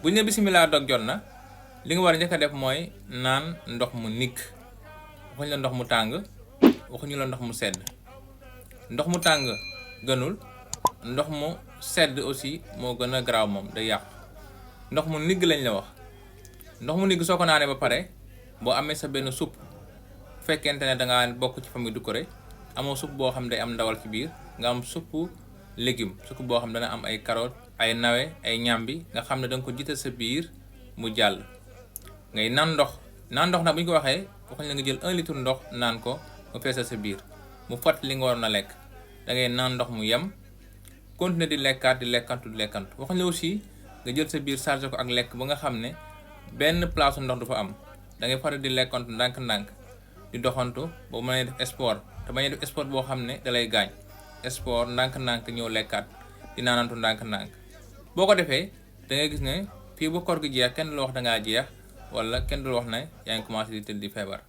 bu ñu ne bisimilah dog jot na li nga war a njëkk a def mooy naan ndox mu nikk waxuñu la ndox mu tàng waxuñu la ndox mu sedd ndox mu tàng gënul ndox mu sedd aussi moo gën a garaaw moom day yàqu ndox mu nigg lañ la wax ndox mu nigg soo ko naanee ba pare boo amee sa benn supp fekkente ne dangaa bokk ci famille Doucouré amoo supp boo xam day am ndawal ci biir nga am suppu légume supp boo xam dana am ay carotte ay nawe ay ñambi nga xam ne danga ko jiital sa biir mu jàll ngay naan ndox nag bu ñu ko waxee waxuñ la nga jël 1 litre ndox naan ko mu feesal sa biir mu fat li nga waroon a lekk da ngay naan ndox mu yem continuer di lekkaat di lekkantu waxuñ la aussi nga jël sa biir chargé ko ak lekk ba nga xam ne benn place ndox du fa am da ngay faral di lekkantu ndànk-ndànk di doxantu boo mënee def sport te bañ a def sport boo xam ne dalay gaañ sport ndànk-ndànk ñëw lekkaat di naanantu ndànk-ndànk boo ko defee da ngay gis ne fii ba koor gi jeex kenn du la wax da ngaa jeex wala kenn du la wax ne yaa ngi commencé di tëdd di feebar.